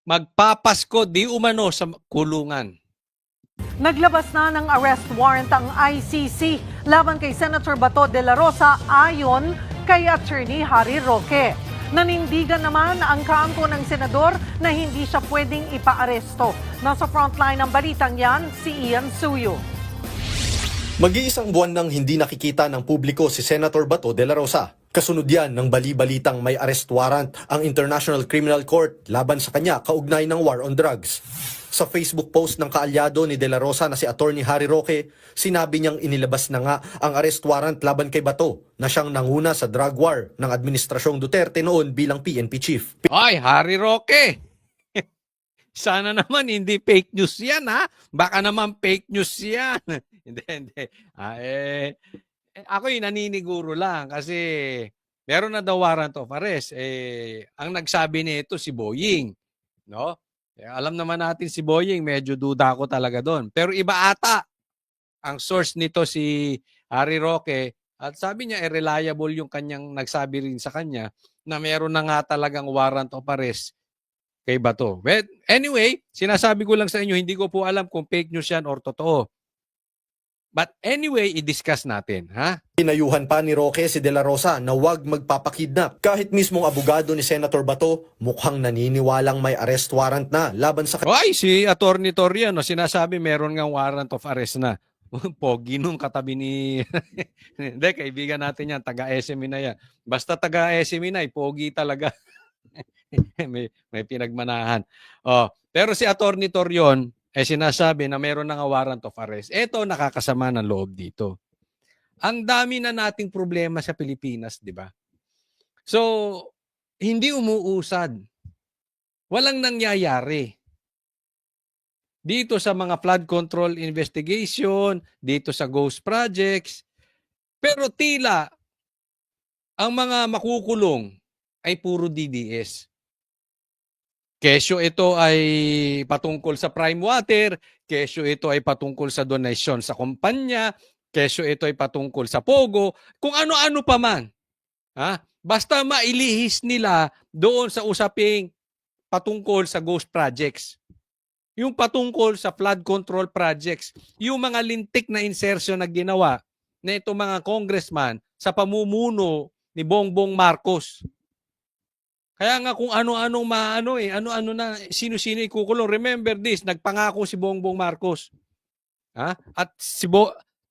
magpapasko di umano sa kulungan. Naglabas na ng arrest warrant ang ICC laban kay Senator Bato de la Rosa ayon kay Attorney Harry Roque. Nanindigan naman ang kampo ng senador na hindi siya pwedeng ipaaresto. Nasa frontline ng balitang yan, si Ian Suyo. Mag-iisang buwan nang hindi nakikita ng publiko si Senator Bato de la Rosa. Kasunod yan ng bali-balitang may arrest warrant ang International Criminal Court laban sa kanya kaugnay ng war on drugs. Sa Facebook post ng kaalyado ni De La Rosa na si Attorney Harry Roque, sinabi niyang inilabas na nga ang arrest warrant laban kay Bato na siyang nanguna sa drug war ng Administrasyong Duterte noon bilang PNP chief. Ay, Harry Roque! Sana naman hindi fake news yan, ha? Baka naman fake news yan. Hindi. Ako'y naniniguro lang kasi meron na daw warrant of arrest. Ang nagsabi nito si Boying, no? Alam naman natin si Boying, medyo duda ako talaga doon. Pero iba ata ang source nito si Harry Roque at sabi niya reliable yung kanyang nagsabi rin sa kanya na meron na nga talagang warrant of arrest kay Bato. But anyway, sinasabi ko lang sa inyo, hindi ko po alam kung fake news yan or totoo. But anyway, i-discuss natin, ha? Pinayuhan pa ni Roque si De La Rosa na huwag magpapakidnap. Kahit mismong abogado ni Senator Bato, mukhang naniniwalang may arrest warrant na laban sa Ay, si Atty. Toriano, sinasabi meron nga warrant of arrest na. Pogi nung katabi ni... Hindi, kaibigan natin yan, taga-SME na yan. Basta taga-SME na, pogi talaga. may pinagmanahan. Pero si Atty. Torion, sinasabi na meron na nga warrant of arrest. Ito, nakakasama ng loob dito. Ang dami na nating problema sa Pilipinas, di ba? So, hindi umuusad. Walang nangyayari. Dito sa mga flood control investigation, dito sa ghost projects, pero tila ang mga makukulong ay puro DDS. Kesyo ito ay patungkol sa prime water, kesyo ito ay patungkol sa donation sa kumpanya, kesyo ito ay patungkol sa pogo, kung ano-ano pa man. Basta mailihis nila doon sa usaping patungkol sa ghost projects. Yung patungkol sa flood control projects, yung mga lintik na insertion na ginawa na itong mga congressman sa pamumuno ni Bongbong Marcos. Kaya nga kung ano-anong ano-ano na sino-sino ikukulong. Remember this, nagpangako si Bongbong Marcos. At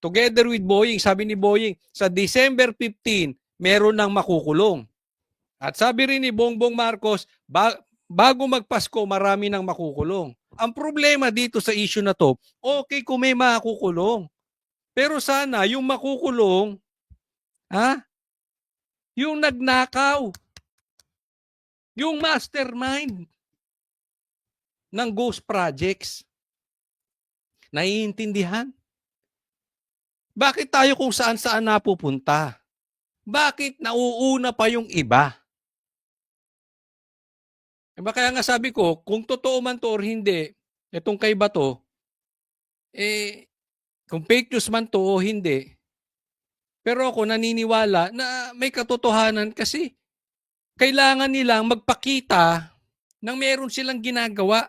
together with Boying, sabi ni Boying, sa December 15, meron nang makukulong. At sabi rin ni Bongbong Marcos, bago magpasko, marami nang makukulong. Ang problema dito sa issue na to, okay kung may makukulong. Pero sana yung makukulong, yung nagnakaw, yung mastermind ng ghost projects. Naiintindihan? Bakit tayo kung saan-saan napupunta? Bakit nauuna pa yung iba? Kaya nga sabi ko, kung totoo man to or hindi, itong kay Bato, kung fake news man to o hindi, pero ako naniniwala na may katotohanan kasi kailangan nilang magpakita ng meron silang ginagawa.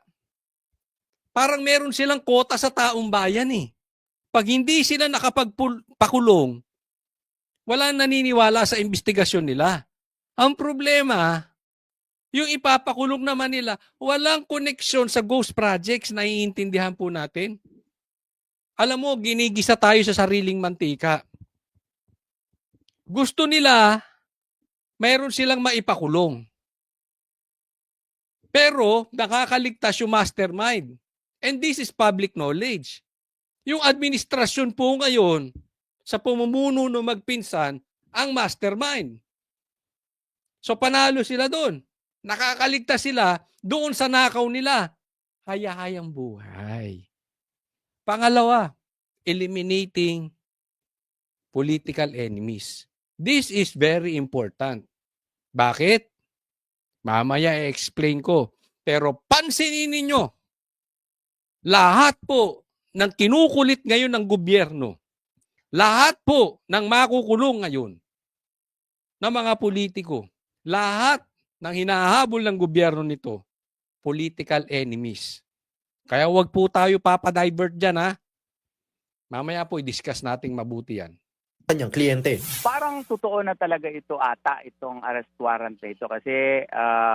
Parang meron silang kota sa taong bayan eh. Pag hindi sila nakapagpakulong, walang naniniwala sa investigasyon nila. Ang problema, yung ipapakulong naman nila, walang koneksyon sa ghost projects, naiintindihan po natin. Alam mo, ginigisa tayo sa sariling mantika. Gusto nila, mayroon silang maipakulong. Pero nakakaligtas yung mastermind. And this is public knowledge. Yung administrasyon po ngayon, sa pamumuno ng magpinsan, ang mastermind. So panalo sila doon. Nakakaligtas sila doon sa nakaw nila. Hayahayang buhay. Pangalawa, eliminating political enemies. This is very important. Bakit? Mamaya i-explain ko. Pero pansinin ninyo, lahat po ng kinukulit ngayon ng gobyerno, lahat po ng makukulong ngayon ng mga politiko, lahat ng hinahabol ng gobyerno nito political enemies. Kaya wag po tayo papadivert dyan, ha? Mamaya po i-discuss nating mabuti yan. Kanyang kliyente. Parang totoo na talaga ito ata, itong arrest warrant na ito. Kasi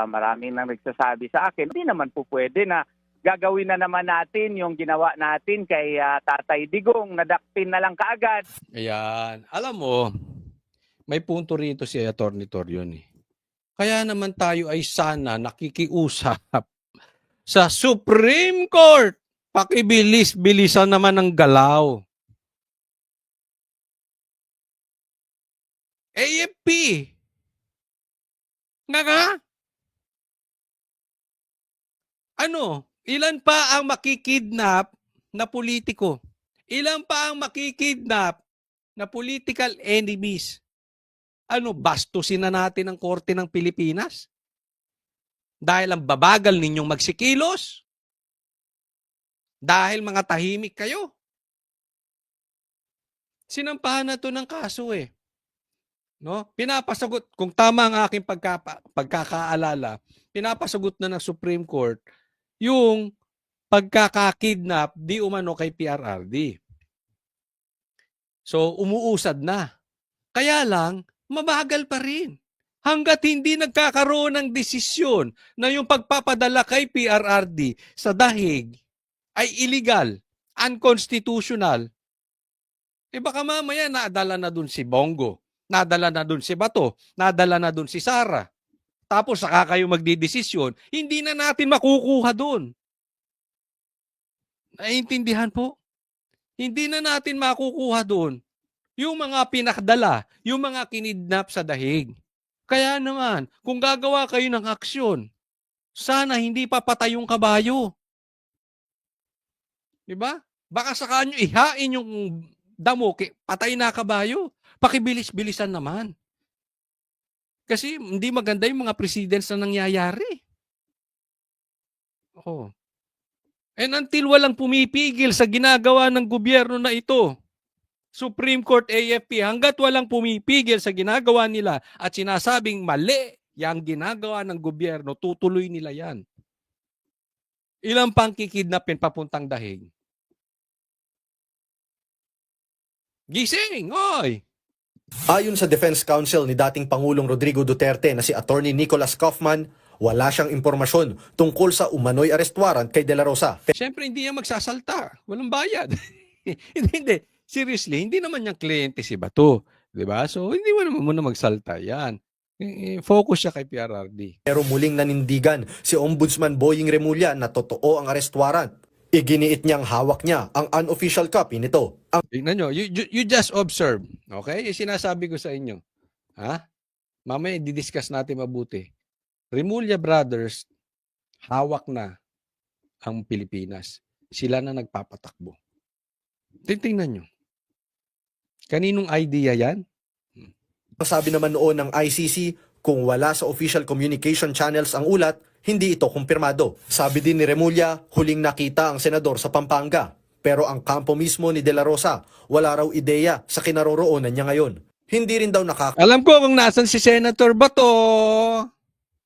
maraming nang nagsasabi sa akin, hindi naman po pwede na gagawin na naman natin yung ginawa natin kay Tatay Digong, nadakpin na lang kaagad. Ayan. Alam mo, may punto rito si Atty. Torion. Kaya naman tayo ay sana nakikiusap sa Supreme Court. Pakibilis-bilisan naman ng galaw. AFP. Nga? Ano? Ilan pa ang makikidnap na politiko? Ilan pa ang makikidnap na political enemies? Ano, bastusin na natin ang korte ng Pilipinas? Dahil ang babagal ninyong magsikilos? Dahil mga tahimik kayo? Sinampahan na to ng kaso eh. No? Pinapasagot, kung tama ang aking pagkakaalala, pinapasagot na ng Supreme Court yung pagkakakidnap di umano kay PRRD. So, umuusad na. Kaya lang, mabagal pa rin. Hanggat hindi nagkakaroon ng desisyon na yung pagpapadala kay PRRD sa dahig ay illegal, unconstitutional, eh baka mamaya nadala na dun si Bongo, nadala na dun si Bato, nadala na dun si Sara. Tapos saka kayo magdidesisyon, hindi na natin makukuha dun. Naiintindihan po? Hindi na natin makukuha dun yung mga pinakdala, yung mga kinidnap sa dahig. Kaya naman, kung gagawa kayo ng aksyon, sana hindi papatay yung kabayo. Diba? Baka saka nyo ihain yung damo, patay na kabayo. Pakibilis-bilisan naman. Kasi hindi maganda yung mga presidents na nangyayari. Oh. And until walang pumipigil sa ginagawa ng gobyerno na ito, Supreme Court, AFP, hanggat walang pumipigil sa ginagawa nila at sinasabing mali yung ginagawa ng gobyerno, tutuloy nila yan. Ilang pang kikidnapin papuntang dahig? Gising, oy! Ayon sa Defense Counsel ni dating Pangulong Rodrigo Duterte na si Attorney Nicholas Kaufman, wala siyang impormasyon tungkol sa umano'y arrest warrant kay De La Rosa. Siyempre, hindi yan magsasalta. Walang bayad. hindi. Seriously, hindi naman niyang kliyente si Bato. Diba? So, hindi mo naman muna magsalta yan. Focus siya kay PRRD. Pero muling nanindigan si Ombudsman Boying Remulla na totoo ang arrest warrant. Iginiit niyang hawak niya ang unofficial copy nito. Tignan nyo, you just observe. Okay? Yung sinasabi ko sa inyo. Ha? Mamaya, didiscuss natin mabuti. Remulla Brothers, hawak na ang Pilipinas. Sila na nagpapatakbo. Tingnan nyo. Kaninong idea yan? Sabi naman noon ng ICC, kung wala sa official communication channels ang ulat, hindi ito kumpirmado. Sabi din ni Remulla, huling nakita ang senador sa Pampanga. Pero ang kampo mismo ni De La Rosa, wala raw ideya sa kinaroroonan niya ngayon. Hindi rin daw Alam ko kung nasan si Senator Bato.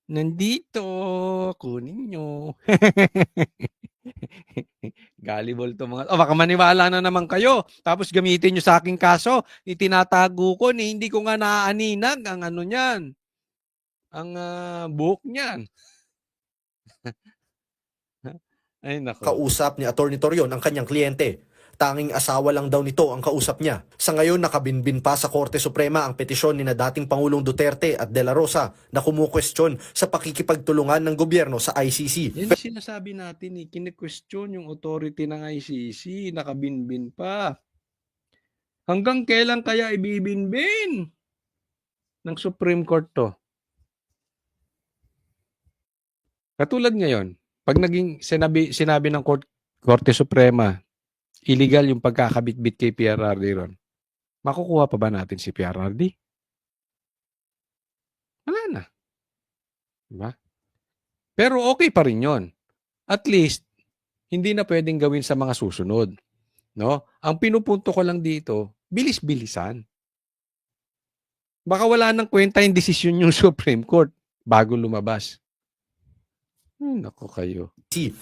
Nandito. Kunin nyo. Gullible to mga. Baka maniwala na naman kayo. Tapos gamitin nyo sa aking kaso. Itinatago ko ni hindi ko nga naaaninag ang ano niyan. Ang buhok niyan. Ay nako. kausap ni Attorney Torion ang kanyang kliyente. Tanging asawa lang daw nito ang kausap niya. Sa ngayon, nakabinbin pa sa Korte Suprema ang petisyon ni na dating Pangulong Duterte at De La Rosa na kumukwestiyon sa pakikipagtulungan ng gobyerno sa ICC. Yan yung sinasabi natin, kine-question yung authority ng ICC, nakabinbin pa. Hanggang kailan kaya ibibinbin ng Supreme Court to? Katulad ngayon, pag naging sinabi ng Korte Suprema, illegal yung pagkakabitbit kay PRRD ron, makukuha pa ba natin si PRRD? Wala na. Diba? Pero okay pa rin yun. At least, hindi na pwedeng gawin sa mga susunod. No? Ang pinupunto ko lang dito, bilis-bilisan. Baka wala nang kwenta yung desisyon yung Supreme Court bago lumabas. Naku kayo.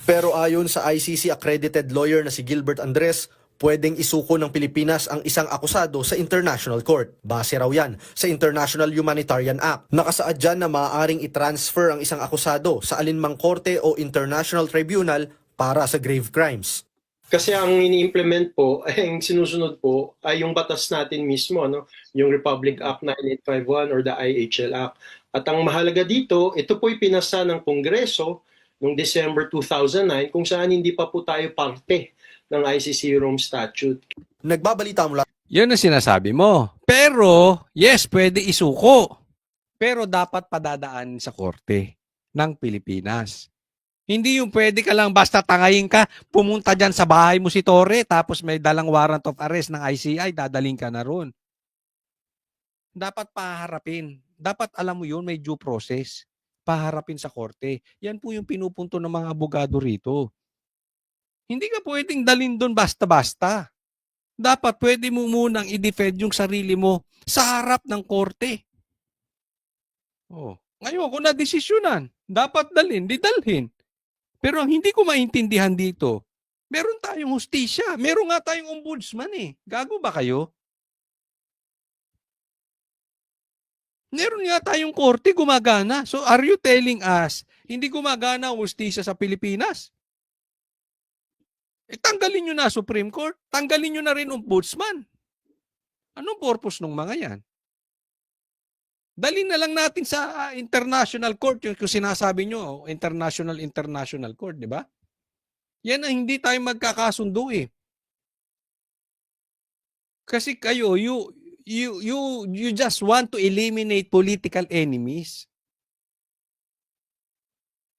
Pero ayon sa ICC accredited lawyer na si Gilbert Andres, pwedeng isuko ng Pilipinas ang isang akusado sa International Court. Base raw yan sa International Humanitarian Act. Nakasaad dyan na maaaring i-transfer ang isang akusado sa alinmang korte o international tribunal para sa grave crimes. Kasi ang ini-implement po, ang sinusunod po ay yung batas natin mismo, no? Yung Republic Act 9851 or the IHL Act. At ang mahalaga dito, ito po'y pinasa ng Kongreso noong December 2009 kung saan hindi pa po tayo parte ng ICC Rome Statute. Nagbabalita mula Yun ang sinasabi mo. Pero, yes, pwede isuko. Pero dapat padadaan sa korte ng Pilipinas. Hindi yung pwede ka lang basta tangayin ka, pumunta dyan sa bahay mo si Torre, tapos may dalang warrant of arrest ng ICI, dadaling ka na ron. Dapat paharapin. Dapat alam mo yun, may due process. Paharapin sa korte. Yan po yung pinupunto ng mga abogado rito. Hindi ka pwedeng dalhin doon basta-basta. Dapat pwede mo munang i-defend yung sarili mo sa harap ng korte. Oh. Ngayon, kung na-desisyonan, dapat dalhin, di dalhin. Pero ang hindi ko maintindihan dito, meron tayong hustisya, meron nga tayong ombudsman eh. Gago ba kayo? Meron nga tayong korte gumagana. So are you telling us, hindi gumagana ang hustisya sa Pilipinas? Tanggalin nyo na Supreme Court, tanggalin nyo na rin ombudsman. Anong purpose ng mga yan? Dalhin na lang natin sa international court, yung sinasabi nyo, international court, di ba? Yan ang hindi tayo magkakasundo eh. Kasi kayo, you just want to eliminate political enemies.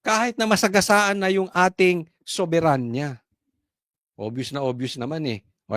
Kahit na masagasaan na yung ating soberanya. Obvious naman eh.